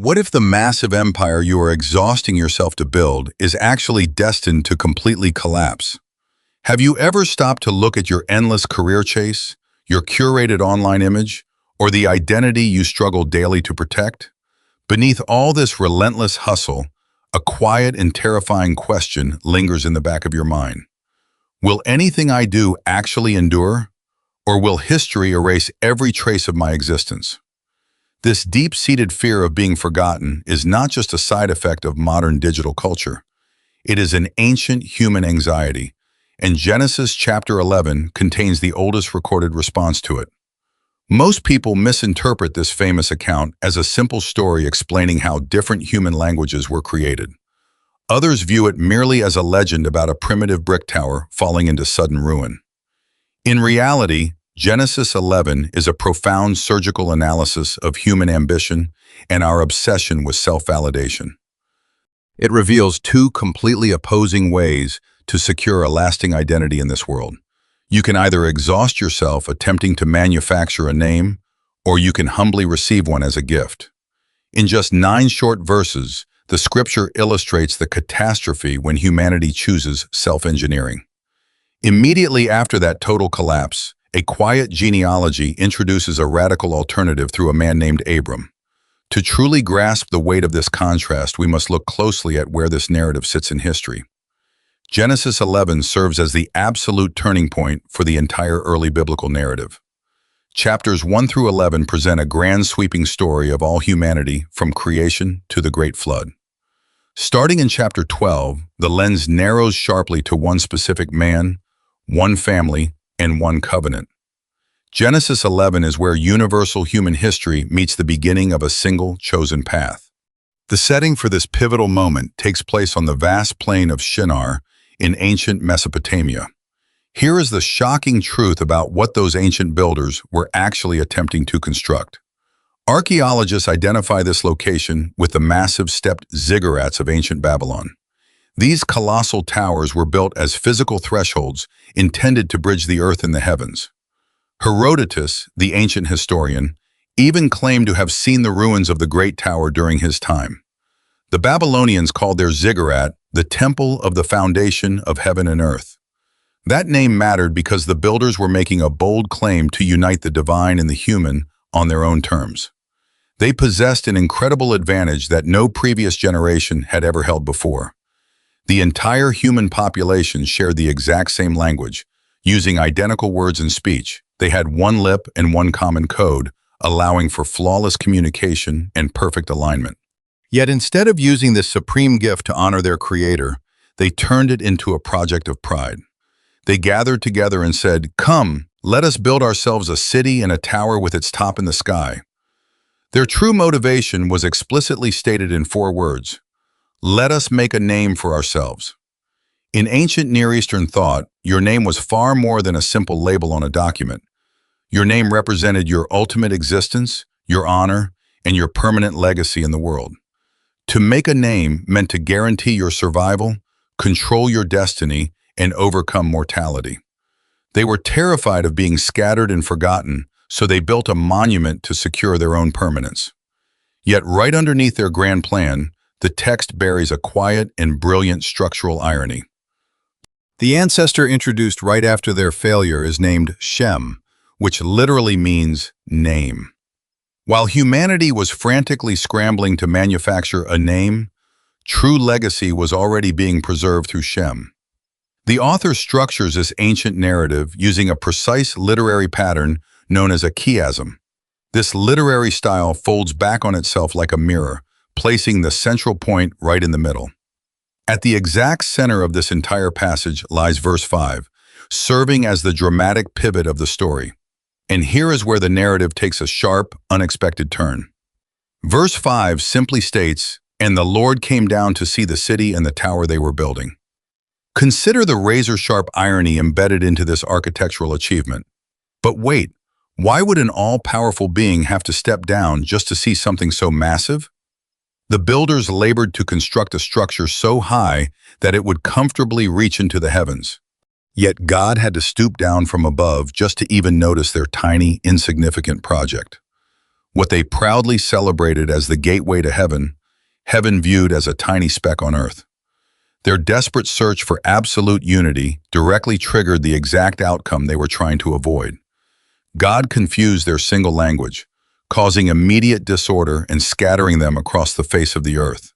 What if the massive empire you are exhausting yourself to build is actually destined to completely collapse? Have you ever stopped to look at your endless career chase, your curated online image, or the identity you struggle daily to protect? Beneath all this relentless hustle, a quiet and terrifying question lingers in the back of your mind. Will anything I do actually endure? Or will history erase every trace of my existence? This deep-seated fear of being forgotten is not just a side effect of modern digital culture. It is an ancient human anxiety, and Genesis chapter 11 contains the oldest recorded response to it. Most people misinterpret this famous account as a simple story explaining how different human languages were created. Others view it merely as a legend about a primitive brick tower falling into sudden ruin. In reality, Genesis 11 is a profound surgical analysis of human ambition and our obsession with self-validation. It reveals two completely opposing ways to secure a lasting identity in this world. You can either exhaust yourself attempting to manufacture a name, or you can humbly receive one as a gift. In just 9 short verses, the scripture illustrates the catastrophe when humanity chooses self-engineering. Immediately after that total collapse, a quiet genealogy introduces a radical alternative through a man named Abram. To truly grasp the weight of this contrast, we must look closely at where this narrative sits in history. Genesis 11 serves as the absolute turning point for the entire early biblical narrative. Chapters 1 through 11 present a grand sweeping story of all humanity from creation to the Great Flood. Starting in chapter 12, the lens narrows sharply to one specific man, one family, and one covenant. Genesis 11 is where universal human history meets the beginning of a single chosen path. The setting for this pivotal moment takes place on the vast plain of Shinar in ancient Mesopotamia. Here is the shocking truth about what those ancient builders were actually attempting to construct. Archaeologists identify this location with the massive stepped ziggurats of ancient Babylon. These colossal towers were built as physical thresholds intended to bridge the earth and the heavens. Herodotus, the ancient historian, even claimed to have seen the ruins of the Great Tower during his time. The Babylonians called their ziggurat the temple of the foundation of heaven and earth. That name mattered because the builders were making a bold claim to unite the divine and the human on their own terms. They possessed an incredible advantage that no previous generation had ever held before. The entire human population shared the exact same language, using identical words and speech. They had one lip and one common code, allowing for flawless communication and perfect alignment. Yet instead of using this supreme gift to honor their creator, they turned it into a project of pride. They gathered together and said, "Come, let us build ourselves a city and a tower with its top in the sky." Their true motivation was explicitly stated in 4 words: "Let us make a name for ourselves." In ancient Near Eastern thought, your name was far more than a simple label on a document. Your name represented your ultimate existence, your honor, and your permanent legacy in the world. To make a name meant to guarantee your survival, control your destiny, and overcome mortality. They were terrified of being scattered and forgotten, so they built a monument to secure their own permanence. Yet right underneath their grand plan, the text buries a quiet and brilliant structural irony. The ancestor introduced right after their failure is named Shem, which literally means name. While humanity was frantically scrambling to manufacture a name, true legacy was already being preserved through Shem. The author structures this ancient narrative using a precise literary pattern known as a chiasm. This literary style folds back on itself like a mirror, placing the central point right in the middle. At the exact center of this entire passage lies verse 5, serving as the dramatic pivot of the story. And here is where the narrative takes a sharp, unexpected turn. Verse 5 simply states, "And the Lord came down to see the city and the tower they were building." Consider the razor-sharp irony embedded into this architectural achievement. But wait, why would an all-powerful being have to step down just to see something so massive? The builders labored to construct a structure so high that it would comfortably reach into the heavens. Yet God had to stoop down from above just to even notice their tiny, insignificant project. what they proudly celebrated as the gateway to heaven, heaven viewed as a tiny speck on earth. Their desperate search for absolute unity directly triggered the exact outcome they were trying to avoid. God confused their single language, causing immediate disorder and scattering them across the face of the earth.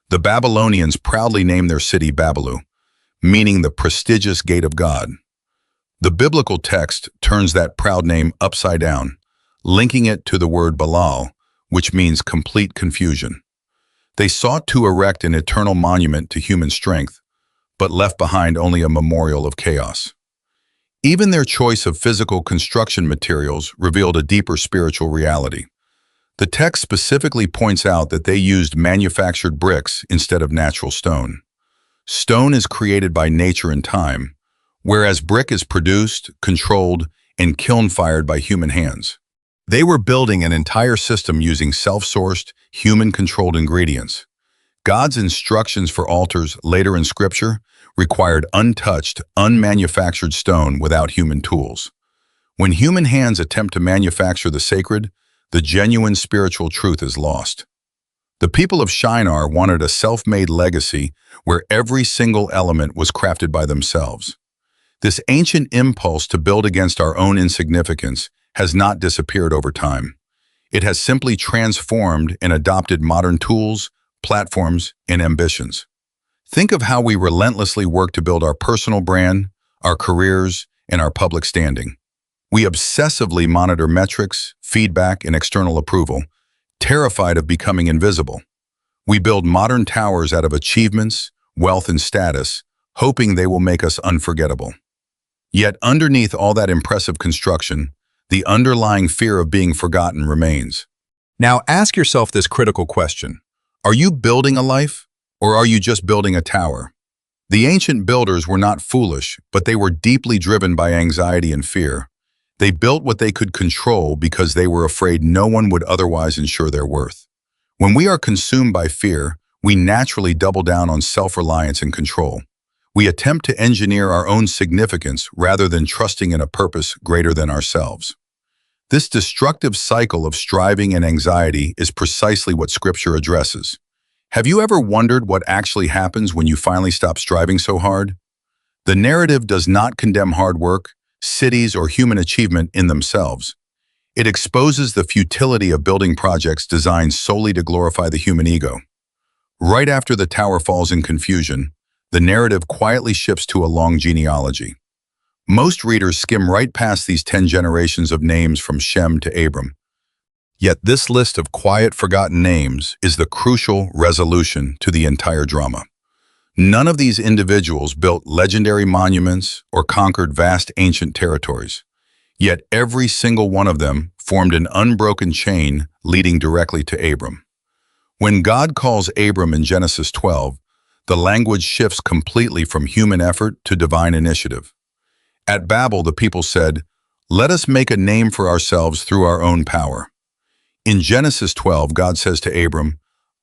The Babylonians proudly named their city Babalu, meaning the prestigious gate of God. The biblical text turns that proud name upside down, linking it to the word Balal, which means complete confusion. They sought to erect an eternal monument to human strength, but left behind only a memorial of chaos. Even their choice of physical construction materials revealed a deeper spiritual reality. The text specifically points out that they used manufactured bricks instead of natural stone. Stone is created by nature and time, whereas brick is produced, controlled, and kiln-fired by human hands. They were building an entire system using self-sourced, human-controlled ingredients. God's instructions for altars later in Scripture required untouched, unmanufactured stone without human tools. When human hands attempt to manufacture the sacred, the genuine spiritual truth is lost. The people of Shinar wanted a self-made legacy where every single element was crafted by themselves. This ancient impulse to build against our own insignificance has not disappeared over time. It has simply transformed and adopted modern tools, platforms, and ambitions. Think of how we relentlessly work to build our personal brand, our careers, and our public standing. We obsessively monitor metrics, feedback, and external approval, terrified of becoming invisible. We build modern towers out of achievements, wealth, and status, hoping they will make us unforgettable. Yet underneath all that impressive construction, the underlying fear of being forgotten remains. Now ask yourself this critical question. Are you building a life, or are you just building a tower? The ancient builders were not foolish, but they were deeply driven by anxiety and fear. They built what they could control because they were afraid no one would otherwise ensure their worth. When we are consumed by fear, we naturally double down on self-reliance and control. We attempt to engineer our own significance rather than trusting in a purpose greater than ourselves. This destructive cycle of striving and anxiety is precisely what Scripture addresses. Have you ever wondered what actually happens when you finally stop striving so hard? The narrative does not condemn hard work, cities, or human achievement in themselves. It exposes the futility of building projects designed solely to glorify the human ego. Right after the tower falls in confusion, the narrative quietly shifts to a long genealogy. Most readers skim right past these 10 generations of names from Shem to Abram. Yet this list of quiet, forgotten names is the crucial resolution to the entire drama. None of these individuals built legendary monuments or conquered vast ancient territories. Yet every single one of them formed an unbroken chain leading directly to Abram. When God calls Abram in Genesis 12, the language shifts completely from human effort to divine initiative. At Babel, the people said, "Let us make a name for ourselves through our own power." In Genesis 12, God says to Abram,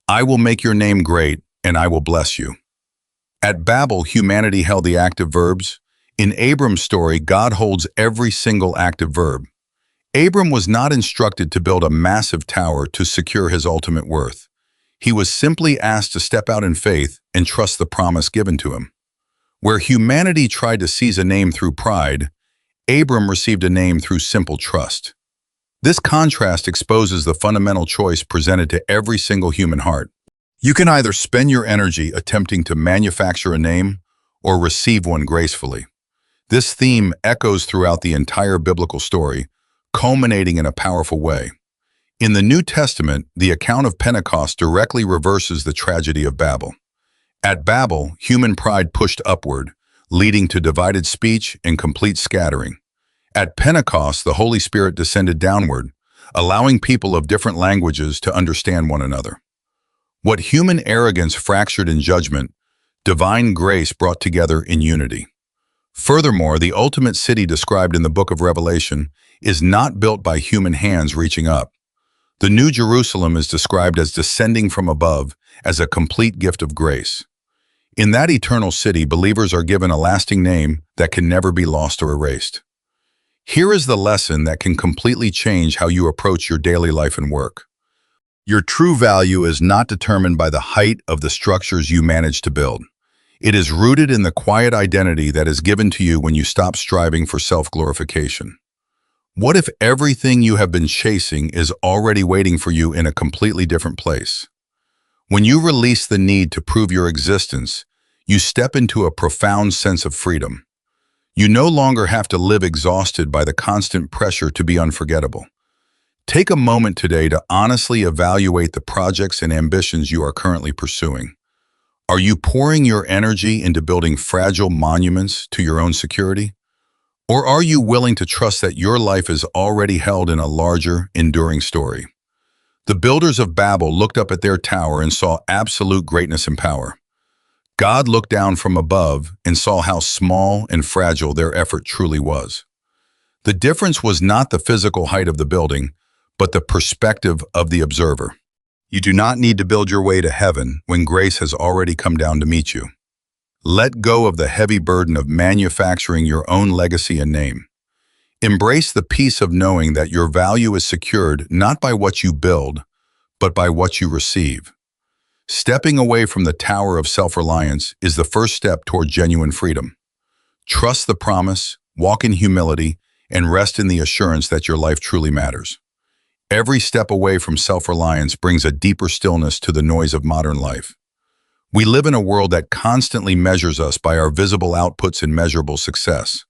"I will make your name great, and I will bless you." At Babel, humanity held the active verbs. In Abram's story, God holds every single active verb. Abram was not instructed to build a massive tower to secure his ultimate worth. He was simply asked to step out in faith and trust the promise given to him. Where humanity tried to seize a name through pride, Abram received a name through simple trust. This contrast exposes the fundamental choice presented to every single human heart. You can either spend your energy attempting to manufacture a name or receive one gracefully. This theme echoes throughout the entire biblical story, culminating in a powerful way. In the New Testament, the account of Pentecost directly reverses the tragedy of Babel. At Babel, human pride pushed upward, leading to divided speech and complete scattering. At Pentecost, the Holy Spirit descended downward, allowing people of different languages to understand one another. What human arrogance fractured in judgment, divine grace brought together in unity. Furthermore, the ultimate city described in the book of Revelation is not built by human hands reaching up. The New Jerusalem is described as descending from above as a complete gift of grace. In that eternal city, believers are given a lasting name that can never be lost or erased. Here is the lesson that can completely change how you approach your daily life and work. Your true value is not determined by the height of the structures you manage to build. It is rooted in the quiet identity that is given to you when you stop striving for self-glorification. What if everything you have been chasing is already waiting for you in a completely different place? When you release the need to prove your existence, you step into a profound sense of freedom. You no longer have to live exhausted by the constant pressure to be unforgettable. Take a moment today to honestly evaluate the projects and ambitions you are currently pursuing. Are you pouring your energy into building fragile monuments to your own security? Or are you willing to trust that your life is already held in a larger, enduring story? The builders of Babel looked up at their tower and saw absolute greatness and power. God looked down from above and saw how small and fragile their effort truly was. The difference was not the physical height of the building, but the perspective of the observer. You do not need to build your way to heaven when grace has already come down to meet you. Let go of the heavy burden of manufacturing your own legacy and name. Embrace the peace of knowing that your value is secured not by what you build, but by what you receive. Stepping away from the tower of self-reliance is the first step toward genuine freedom. Trust the promise, walk in humility, and rest in the assurance that your life truly matters. Every step away from self-reliance brings a deeper stillness to the noise of modern life. We live in a world that constantly measures us by our visible outputs and measurable success.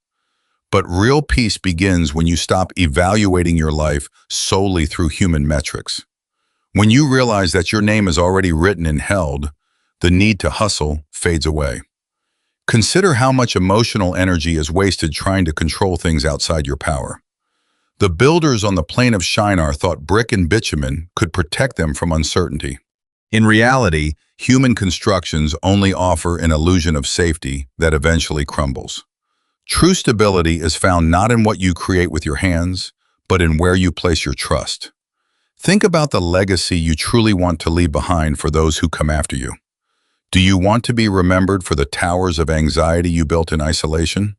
But real peace begins when you stop evaluating your life solely through human metrics. When you realize that your name is already written and held, the need to hustle fades away. Consider how much emotional energy is wasted trying to control things outside your power. The builders on the plain of Shinar thought brick and bitumen could protect them from uncertainty. In reality, human constructions only offer an illusion of safety that eventually crumbles. True stability is found not in what you create with your hands, but in where you place your trust. Think about the legacy you truly want to leave behind for those who come after you. Do you want to be remembered for the towers of anxiety you built in isolation?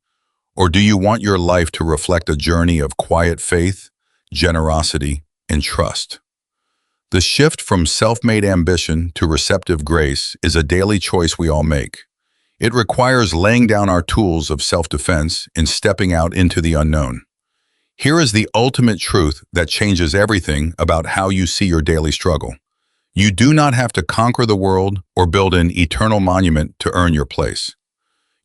Or do you want your life to reflect a journey of quiet faith, generosity, and trust? The shift from self-made ambition to receptive grace is a daily choice we all make. It requires laying down our tools of self-defense and stepping out into the unknown. Here is the ultimate truth that changes everything about how you see your daily struggle. You do not have to conquer the world or build an eternal monument to earn your place.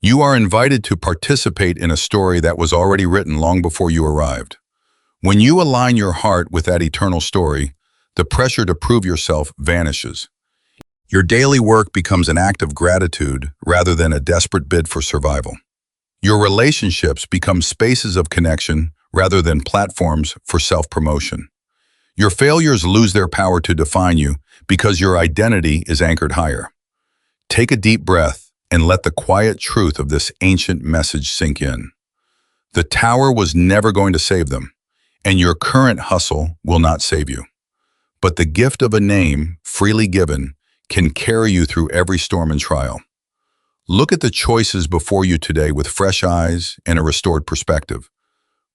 You are invited to participate in a story that was already written long before you arrived. When you align your heart with that eternal story, the pressure to prove yourself vanishes. Your daily work becomes an act of gratitude rather than a desperate bid for survival. Your relationships become spaces of connection rather than platforms for self-promotion. Your failures lose their power to define you because your identity is anchored higher. Take a deep breath and let the quiet truth of this ancient message sink in. The tower was never going to save them, and your current hustle will not save you. But the gift of a name, freely given, can carry you through every storm and trial. Look at the choices before you today with fresh eyes and a restored perspective.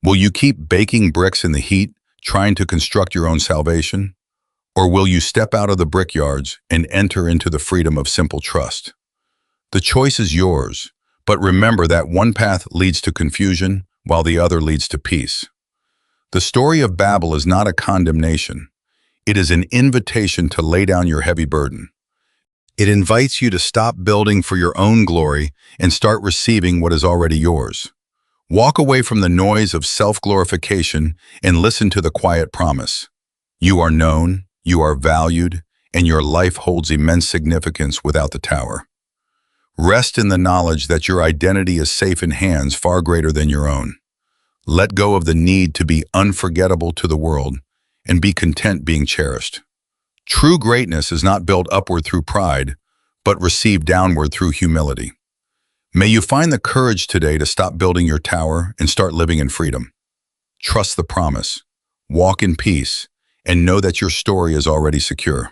Will you keep baking bricks in the heat, trying to construct your own salvation? Or will you step out of the brickyards and enter into the freedom of simple trust? The choice is yours, but remember that one path leads to confusion while the other leads to peace. The story of Babel is not a condemnation. It is an invitation to lay down your heavy burden. It invites you to stop building for your own glory and start receiving what is already yours. Walk away from the noise of self-glorification and listen to the quiet promise. You are known, you are valued, and your life holds immense significance without the tower. Rest in the knowledge that your identity is safe in hands far greater than your own. Let go of the need to be unforgettable to the world and be content being cherished. True greatness is not built upward through pride, but received downward through humility. May you find the courage today to stop building your tower and start living in freedom. Trust the promise, walk in peace, and know that your story is already secure.